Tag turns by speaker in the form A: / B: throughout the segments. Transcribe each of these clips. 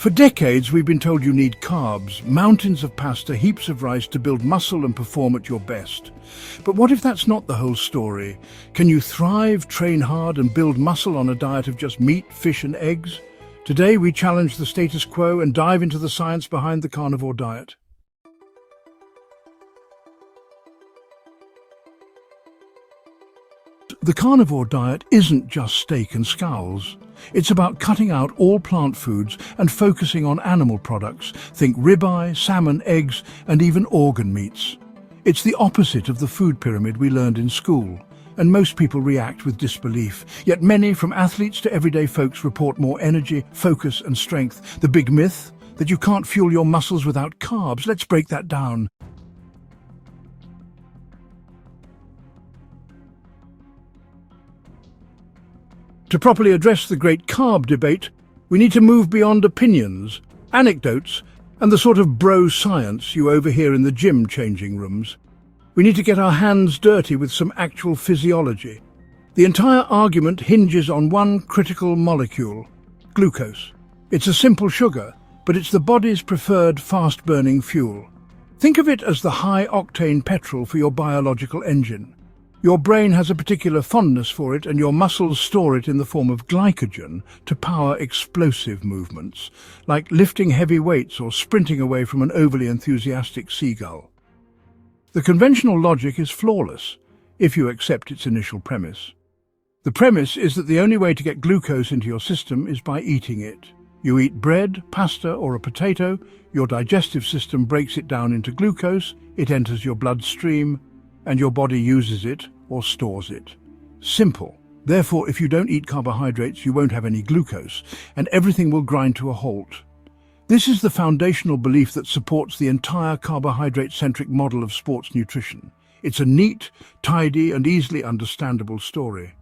A: For decades, we've been told you need carbs, mountains of pasta, heaps of rice to build muscle and perform at your best. But what if that's not the whole story? Can you thrive, train hard, and build muscle on a diet of just meat, fish, and eggs? Today, we challenge the status quo and dive into the science behind the carnivore diet. The carnivore diet isn't just steak and scows. It's about cutting out all plant foods and focusing on animal products. Think ribeye, salmon, eggs, and even organ meats. It's the opposite of the food pyramid we learned in school, and most people react with disbelief. Yet many, from athletes to everyday folks, report more energy, focus, and strength. The big myth? That you can't fuel your muscles without carbs. Let's break that down. To properly address the great carb debate, we need to move beyond opinions, anecdotes, and the sort of bro science you overhear in the gym changing rooms. We need to get our hands dirty with some actual physiology. The entire argument hinges on one critical molecule: glucose. It's a simple sugar, but it's the body's preferred fast-burning fuel. Think of it as the high-octane petrol for your biological engine. Your brain has a particular fondness for it, and your muscles store it in the form of glycogen to power explosive movements, like lifting heavy weights or sprinting away from an overly enthusiastic seagull. The conventional logic is flawless, if you accept its initial premise. The premise is that the only way to get glucose into your system is by eating it. You eat bread, pasta, or a potato, your digestive system breaks it down into glucose, it enters your bloodstream, and your body uses it or stores it. Simple. Therefore, if you don't eat carbohydrates, you won't have any glucose, and everything will grind to a halt. This is the foundational belief that supports the entire carbohydrate-centric model of sports nutrition. It's a neat, tidy, and easily understandable story.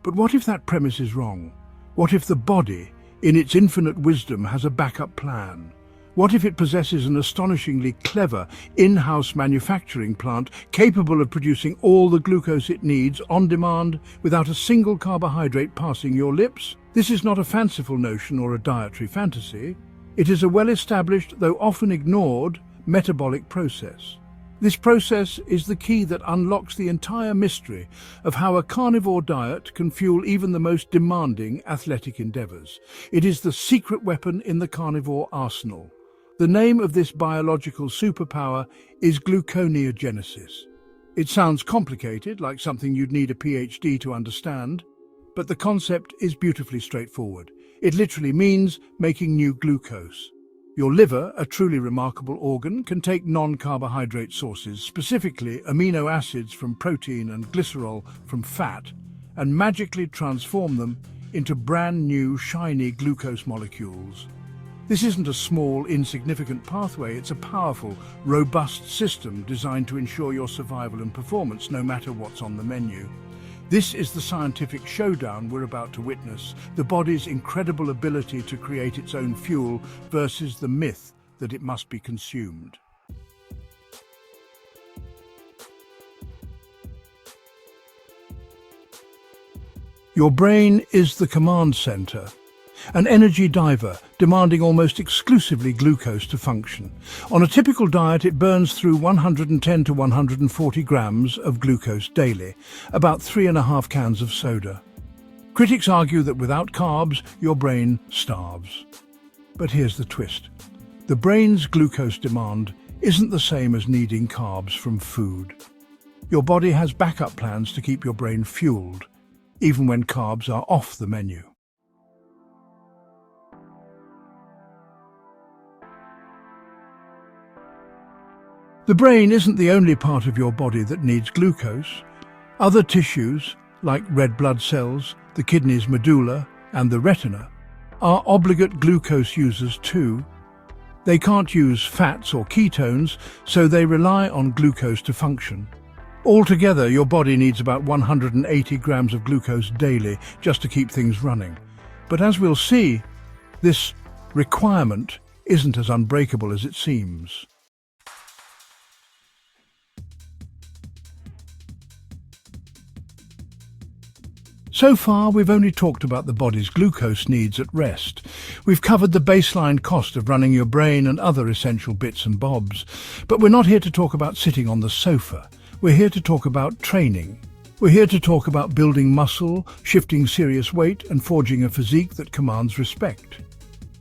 A: But what if that premise is wrong? What if the body, in its infinite wisdom, has a backup plan? What if it possesses an astonishingly clever in-house manufacturing plant capable of producing all the glucose it needs on demand without a single carbohydrate passing your lips? This is not a fanciful notion or a dietary fantasy. It is a well-established, though often ignored, metabolic process. This process is the key that unlocks the entire mystery of how a carnivore diet can fuel even the most demanding athletic endeavors. It is the secret weapon in the carnivore arsenal. The name of this biological superpower is gluconeogenesis. It sounds complicated, like something you'd need a PhD to understand, but the concept is beautifully straightforward. It literally means making new glucose. Your liver, a truly remarkable organ, can take non-carbohydrate sources, specifically amino acids from protein and glycerol from fat, and magically transform them into brand new, shiny glucose molecules. This isn't a small, insignificant pathway, it's a powerful, robust system designed to ensure your survival and performance no matter what's on the menu. This is the scientific showdown we're about to witness, the body's incredible ability to create its own fuel versus the myth that it must be consumed. Your brain is the command center, an energy diver demanding almost exclusively glucose to function. On a typical diet, it burns through 110 to 140 grams of glucose daily, about 3.5 cans of soda. Critics argue that without carbs, your brain starves. But here's the twist. The brain's glucose demand isn't the same as needing carbs from food. Your body has backup plans to keep your brain fueled, even when carbs are off the menu. The brain isn't the only part of your body that needs glucose. Other tissues, like red blood cells, the kidney's medulla, and the retina, are obligate glucose users too. They can't use fats or ketones, so they rely on glucose to function. Altogether, your body needs about 180 grams of glucose daily just to keep things running. But as we'll see, this requirement isn't as unbreakable as it seems. So far, we've only talked about the body's glucose needs at rest. We've covered the baseline cost of running your brain and other essential bits and bobs. But we're not here to talk about sitting on the sofa. We're here to talk about training. We're here to talk about building muscle, shifting serious weight, and forging a physique that commands respect.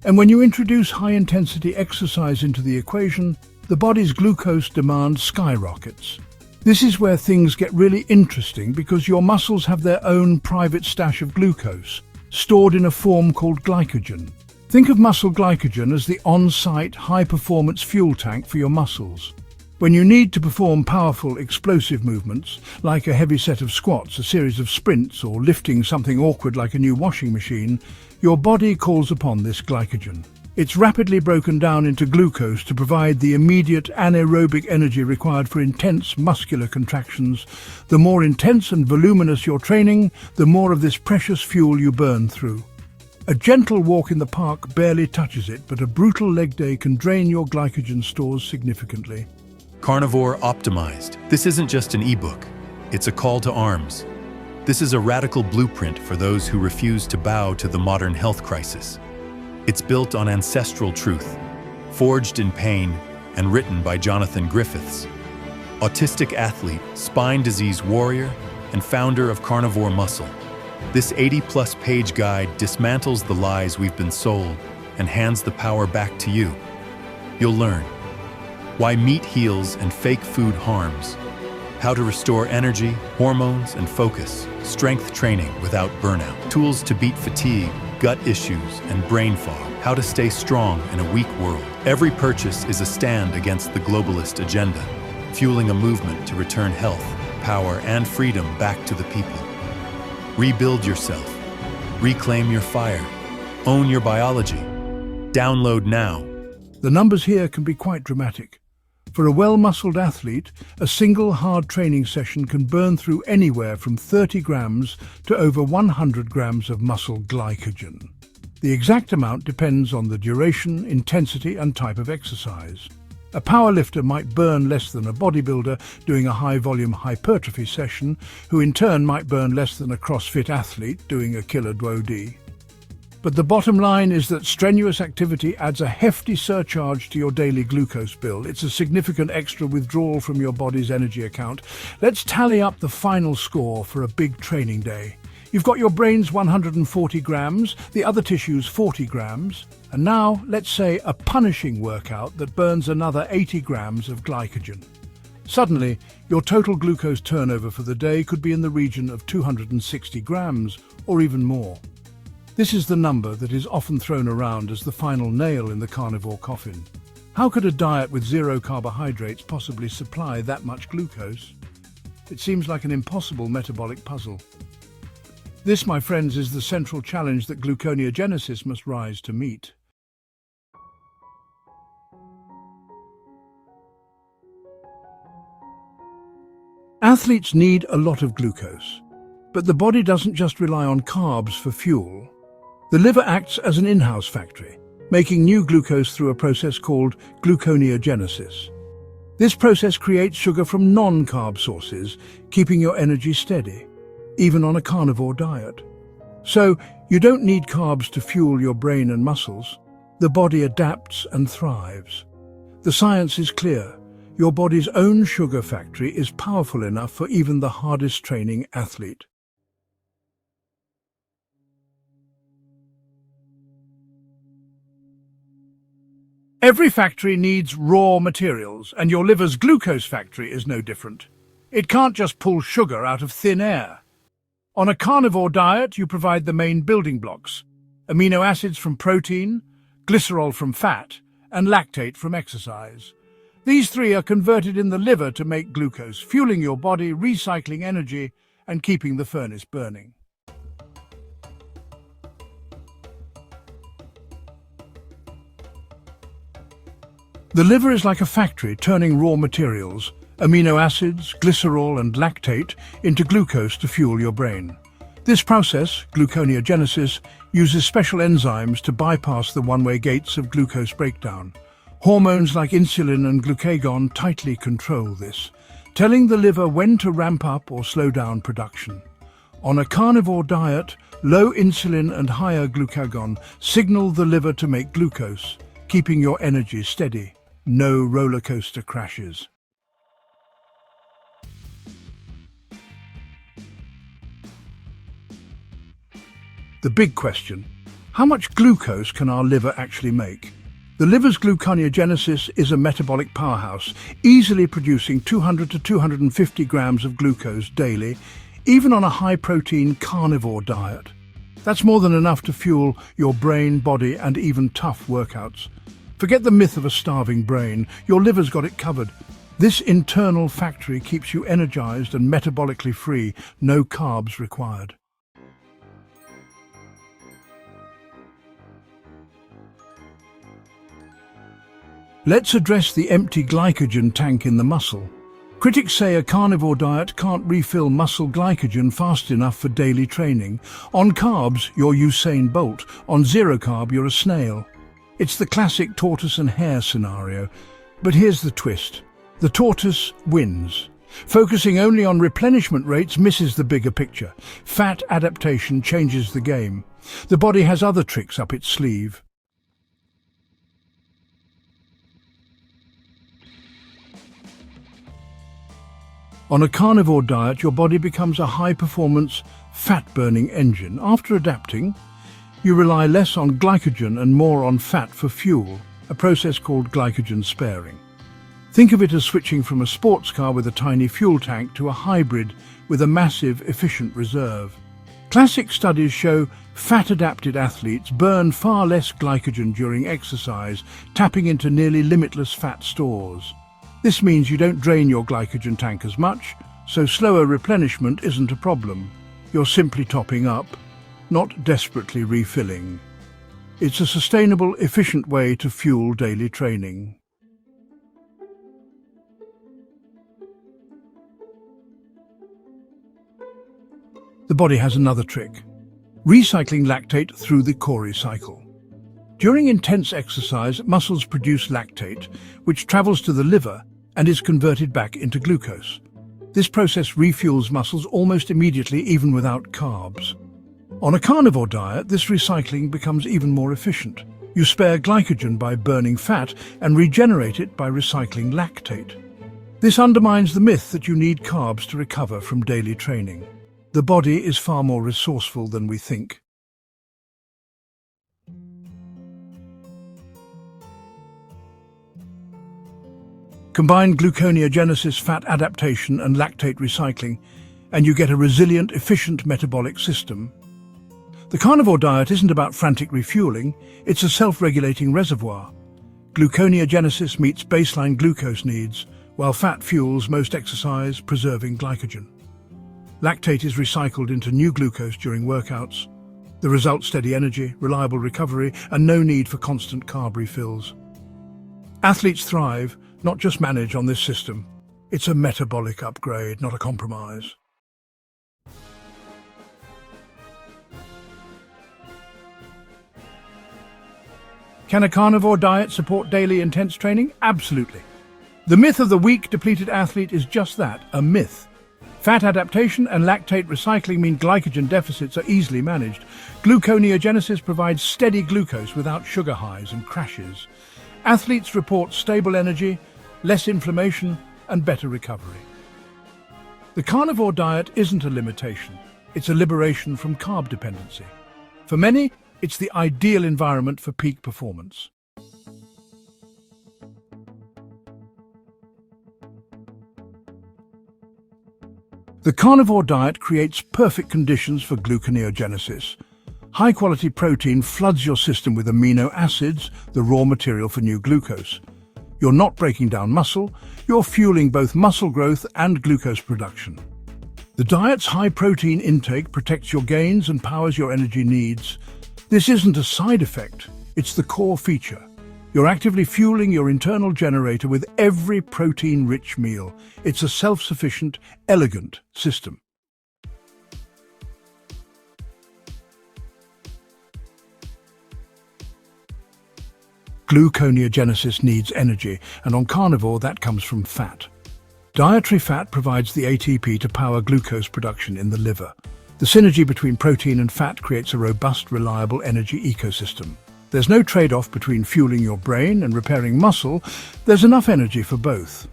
A: And when you introduce high-intensity exercise into the equation, the body's glucose demand skyrockets. This is where things get really interesting because your muscles have their own private stash of glucose, stored in a form called glycogen. Think of muscle glycogen as the on-site, high-performance fuel tank for your muscles. When you need to perform powerful, explosive movements, like a heavy set of squats, a series of sprints, or lifting something awkward like a new washing machine, your body calls upon this glycogen. It's rapidly broken down into glucose to provide the immediate anaerobic energy required for intense muscular contractions. The more intense and voluminous your training, the more of this precious fuel you burn through. A gentle walk in the park barely touches it, but a brutal leg day can drain your glycogen stores significantly.
B: Carnivore Optimized. This isn't just an ebook, it's a call to arms. This is a radical blueprint for those who refuse to bow to the modern health crisis. It's built on ancestral truth, forged in pain, and written by Jonathan Griffiths, autistic athlete, spine disease warrior, and founder of Carnivore Muscle. This 80-plus page guide dismantles the lies we've been sold and hands the power back to you. You'll learn why meat heals and fake food harms, how to restore energy, hormones, and focus, strength training without burnout, tools to beat fatigue, gut issues, and brain fog, how to stay strong in a weak world. Every purchase is a stand against the globalist agenda, fueling a movement to return health, power, and freedom back to the people. Rebuild yourself. Reclaim your fire. Own your biology. Download now.
A: The numbers here can be quite dramatic. For a well-muscled athlete, a single hard training session can burn through anywhere from 30 grams to over 100 grams of muscle glycogen. The exact amount depends on the duration, intensity, and type of exercise. A powerlifter might burn less than a bodybuilder doing a high-volume hypertrophy session, who in turn might burn less than a CrossFit athlete doing a killer duo-D. But the bottom line is that strenuous activity adds a hefty surcharge to your daily glucose bill. It's a significant extra withdrawal from your body's energy account. Let's tally up the final score for a big training day. You've got your brain's 140 grams, the other tissues 40 grams, and now let's say a punishing workout that burns another 80 grams of glycogen. Suddenly, your total glucose turnover for the day could be in the region of 260 grams or even more. This is the number that is often thrown around as the final nail in the carnivore coffin. How could a diet with zero carbohydrates possibly supply that much glucose? It seems like an impossible metabolic puzzle. This, my friends, is the central challenge that gluconeogenesis must rise to meet. Athletes need a lot of glucose, but the body doesn't just rely on carbs for fuel. The liver acts as an in-house factory, making new glucose through a process called gluconeogenesis. This process creates sugar from non-carb sources, keeping your energy steady, even on a carnivore diet. So, you don't need carbs to fuel your brain and muscles. The body adapts and thrives. The science is clear. Your body's own sugar factory is powerful enough for even the hardest training athlete. Every factory needs raw materials, and your liver's glucose factory is no different. It can't just pull sugar out of thin air. On a carnivore diet, you provide the main building blocks: amino acids from protein, glycerol from fat, and lactate from exercise. These three are converted in the liver to make glucose, fueling your body, recycling energy, and keeping the furnace burning. The liver is like a factory turning raw materials, amino acids, glycerol and lactate, into glucose to fuel your brain. This process, gluconeogenesis, uses special enzymes to bypass the one-way gates of glucose breakdown. Hormones like insulin and glucagon tightly control this, telling the liver when to ramp up or slow down production. On a carnivore diet, low insulin and higher glucagon signal the liver to make glucose, keeping your energy steady. No roller coaster crashes. The big question: how much glucose can our liver actually make? The liver's gluconeogenesis is a metabolic powerhouse, easily producing 200 to 250 grams of glucose daily, even on a high-protein carnivore diet. That's more than enough to fuel your brain, body, and even tough workouts. Forget the myth of a starving brain. Your liver's got it covered. This internal factory keeps you energized and metabolically free, no carbs required. Let's address the empty glycogen tank in the muscle. Critics say a carnivore diet can't refill muscle glycogen fast enough for daily training. On carbs, you're Usain Bolt. On zero carb, you're a snail. It's the classic tortoise and hare scenario. But here's the twist. The tortoise wins. Focusing only on replenishment rates misses the bigger picture. Fat adaptation changes the game. The body has other tricks up its sleeve. On a carnivore diet, your body becomes a high-performance, fat-burning engine. After adapting, you rely less on glycogen and more on fat for fuel, a process called glycogen sparing. Think of it as switching from a sports car with a tiny fuel tank to a hybrid with a massive, efficient reserve. Classic studies show fat-adapted athletes burn far less glycogen during exercise, tapping into nearly limitless fat stores. This means you don't drain your glycogen tank as much, so slower replenishment isn't a problem. You're simply topping up, not desperately refilling. It's a sustainable, efficient way to fuel daily training. The body has another trick: recycling lactate through the Cori cycle. During intense exercise, muscles produce lactate, which travels to the liver and is converted back into glucose. This process refuels muscles almost immediately, even without carbs. On a carnivore diet, this recycling becomes even more efficient. You spare glycogen by burning fat and regenerate it by recycling lactate. This undermines the myth that you need carbs to recover from daily training. The body is far more resourceful than we think. Combine gluconeogenesis, fat adaptation, and lactate recycling, and you get a resilient, efficient metabolic system. The carnivore diet isn't about frantic refueling, it's a self-regulating reservoir. Gluconeogenesis meets baseline glucose needs, while fat fuels most exercise, preserving glycogen. Lactate is recycled into new glucose during workouts. The result: steady energy, reliable recovery, and no need for constant carb refills. Athletes thrive, not just manage, on this system. It's a metabolic upgrade, not a compromise. Can a carnivore diet support daily intense training? Absolutely. The myth of the weak, depleted athlete is just that, a myth. Fat adaptation and lactate recycling mean glycogen deficits are easily managed. Gluconeogenesis provides steady glucose without sugar highs and crashes. Athletes report stable energy, less inflammation, and better recovery. The carnivore diet isn't a limitation, it's a liberation from carb dependency. For many, it's the ideal environment for peak performance. The carnivore diet creates perfect conditions for gluconeogenesis. High-quality protein floods your system with amino acids, the raw material for new glucose. You're not breaking down muscle, you're fueling both muscle growth and glucose production. The diet's high-protein intake protects your gains and powers your energy needs. This isn't a side effect, it's the core feature. You're actively fueling your internal generator with every protein-rich meal. It's a self-sufficient, elegant system. Gluconeogenesis needs energy, and on carnivore that comes from fat. Dietary fat provides the ATP to power glucose production in the liver. The synergy between protein and fat creates a robust, reliable energy ecosystem. There's no trade-off between fueling your brain and repairing muscle. There's enough energy for both.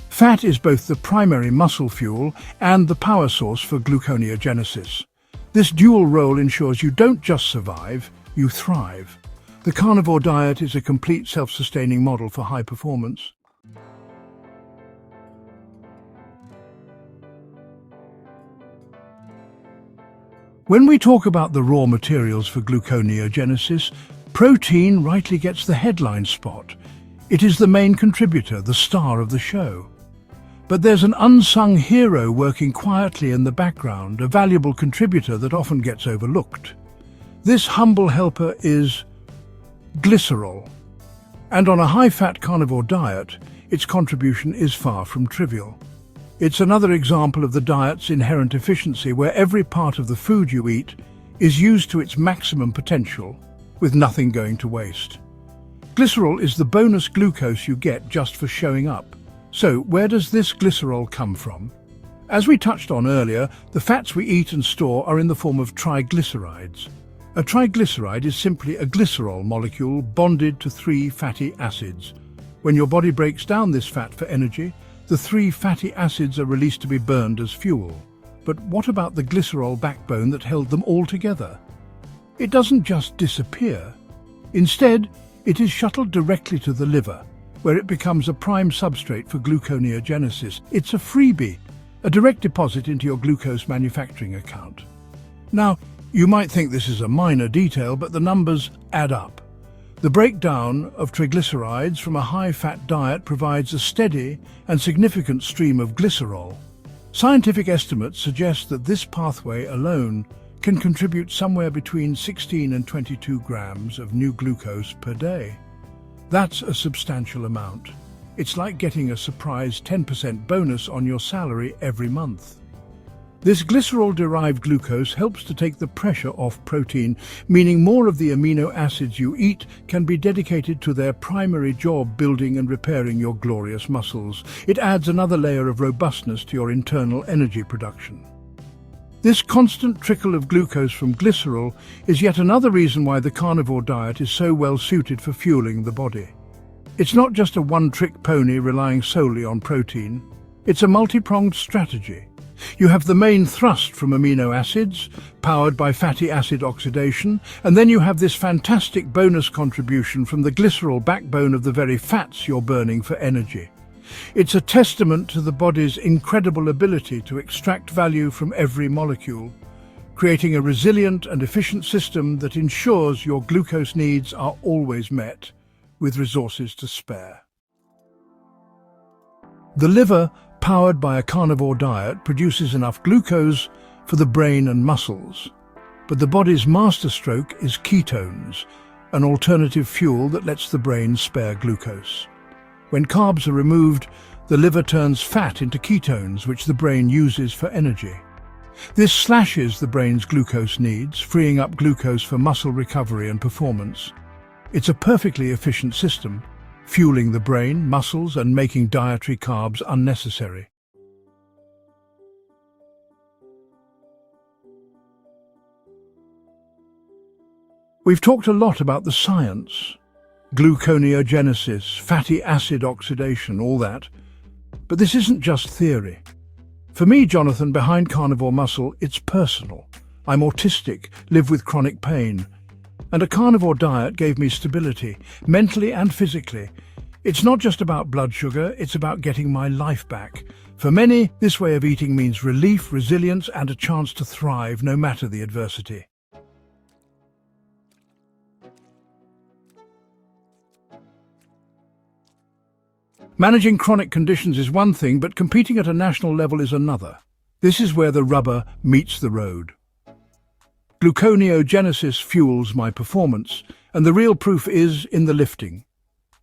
A: Fat is both the primary muscle fuel and the power source for gluconeogenesis. This dual role ensures you don't just survive, you thrive. The carnivore diet is a complete self-sustaining model for high performance. When we talk about the raw materials for gluconeogenesis, protein rightly gets the headline spot. It is the main contributor, the star of the show. But there's an unsung hero working quietly in the background, a valuable contributor that often gets overlooked. This humble helper is glycerol. And on a high-fat carnivore diet, its contribution is far from trivial. It's another example of the diet's inherent efficiency, where every part of the food you eat is used to its maximum potential, with nothing going to waste. Glycerol is the bonus glucose you get just for showing up. So, where does this glycerol come from? As we touched on earlier, the fats we eat and store are in the form of triglycerides. A triglyceride is simply a glycerol molecule bonded to 3 fatty acids. When your body breaks down this fat for energy, the 3 fatty acids are released to be burned as fuel. But what about the glycerol backbone that held them all together? It doesn't just disappear. Instead, it is shuttled directly to the liver, where it becomes a prime substrate for gluconeogenesis. It's a freebie, a direct deposit into your glucose manufacturing account. Now, you might think this is a minor detail, but the numbers add up. The breakdown of triglycerides from a high-fat diet provides a steady and significant stream of glycerol. Scientific estimates suggest that this pathway alone can contribute somewhere between 16 and 22 grams of new glucose per day. That's a substantial amount. It's like getting a surprise 10% bonus on your salary every month. This glycerol-derived glucose helps to take the pressure off protein, meaning more of the amino acids you eat can be dedicated to their primary job, building and repairing your glorious muscles. It adds another layer of robustness to your internal energy production. This constant trickle of glucose from glycerol is yet another reason why the carnivore diet is so well suited for fueling the body. It's not just a one-trick pony relying solely on protein. It's a multi-pronged strategy. You have the main thrust from amino acids, powered by fatty acid oxidation, and then you have this fantastic bonus contribution from the glycerol backbone of the very fats you're burning for energy. It's a testament to the body's incredible ability to extract value from every molecule, creating a resilient and efficient system that ensures your glucose needs are always met, with resources to spare. The liver, powered by a carnivore diet, produces enough glucose for the brain and muscles. But the body's masterstroke is ketones, an alternative fuel that lets the brain spare glucose. When carbs are removed, the liver turns fat into ketones, which the brain uses for energy. This slashes the brain's glucose needs, freeing up glucose for muscle recovery and performance. It's a perfectly efficient system, fueling the brain, muscles, and making dietary carbs unnecessary. We've talked a lot about the science, gluconeogenesis, fatty acid oxidation, all that. But this isn't just theory. For me, Jonathan, behind carnivore muscle, it's personal. I'm autistic, live with chronic pain, and a carnivore diet gave me stability, mentally and physically. It's not just about blood sugar, it's about getting my life back. For many, this way of eating means relief, resilience, and a chance to thrive no matter the adversity. Managing chronic conditions is one thing, but competing at a national level is another. This is where the rubber meets the road. Gluconeogenesis fuels my performance, and the real proof is in the lifting.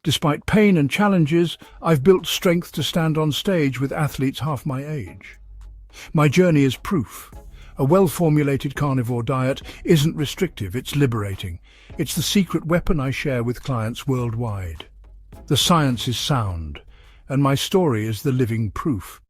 A: Despite pain and challenges, I've built strength to stand on stage with athletes half my age. My journey is proof. A well-formulated carnivore diet isn't restrictive, it's liberating. It's the secret weapon I share with clients worldwide. The science is sound, and my story is the living proof.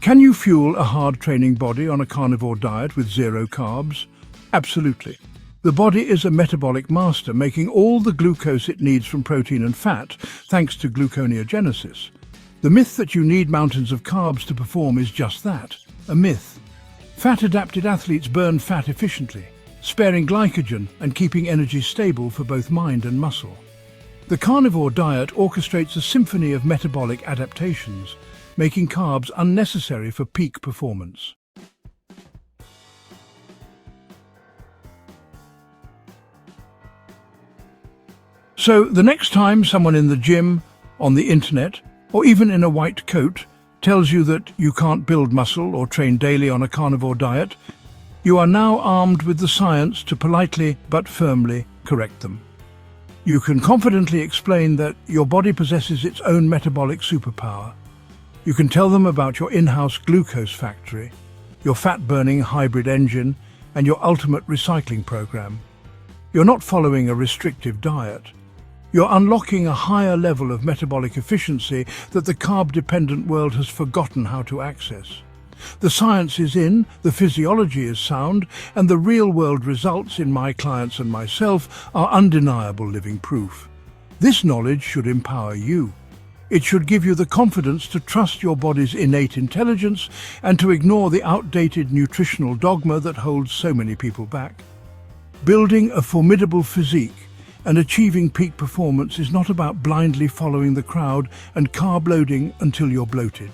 A: Can you fuel a hard-training body on a carnivore diet with zero carbs? Absolutely. The body is a metabolic master, making all the glucose it needs from protein and fat, thanks to gluconeogenesis. The myth that you need mountains of carbs to perform is just that, a myth. Fat-adapted athletes burn fat efficiently, sparing glycogen and keeping energy stable for both mind and muscle. The carnivore diet orchestrates a symphony of metabolic adaptations, making carbs unnecessary for peak performance. So the next time someone in the gym, on the internet, or even in a white coat tells you that you can't build muscle or train daily on a carnivore diet, you are now armed with the science to politely but firmly correct them. You can confidently explain that your body possesses its own metabolic superpower. You can tell them about your in-house glucose factory, your fat-burning hybrid engine, and your ultimate recycling program. You're not following a restrictive diet. You're unlocking a higher level of metabolic efficiency that the carb-dependent world has forgotten how to access. The science is in, the physiology is sound, and the real-world results in my clients and myself are undeniable living proof. This knowledge should empower you. It should give you the confidence to trust your body's innate intelligence and to ignore the outdated nutritional dogma that holds so many people back. Building a formidable physique and achieving peak performance is not about blindly following the crowd and carb loading until you're bloated.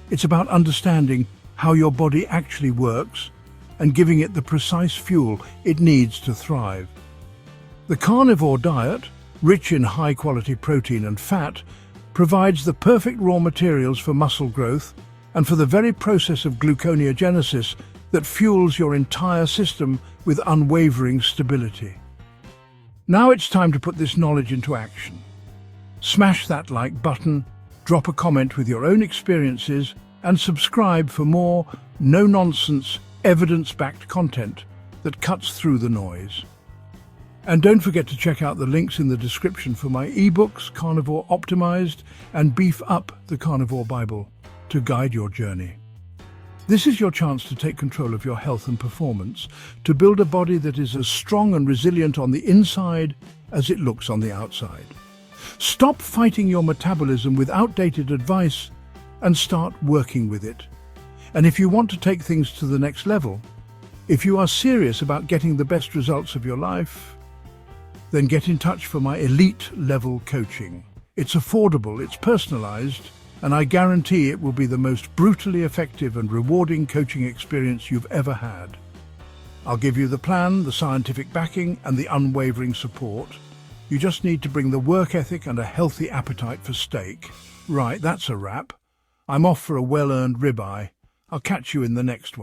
A: It's about understanding how your body actually works and giving it the precise fuel it needs to thrive. The carnivore diet, rich in high-quality protein and fat, provides the perfect raw materials for muscle growth and for the very process of gluconeogenesis that fuels your entire system with unwavering stability. Now it's time to put this knowledge into action. Smash that like button, drop a comment with your own experiences, and subscribe for more no-nonsense, evidence-backed content that cuts through the noise. And don't forget to check out the links in the description for my ebooks, Carnivore Optimized and Beef Up the Carnivore Bible, to guide your journey. This is your chance to take control of your health and performance, to build a body that is as strong and resilient on the inside as it looks on the outside. Stop fighting your metabolism with outdated advice and start working with it. And if you want to take things to the next level, if you are serious about getting the best results of your life, then get in touch for my elite level coaching. It's affordable, it's personalized, and I guarantee it will be the most brutally effective and rewarding coaching experience you've ever had. I'll give you the plan, the scientific backing, and the unwavering support. You just need to bring the work ethic and a healthy appetite for steak. Right, that's a wrap. I'm off for a well-earned ribeye. I'll catch you in the next one.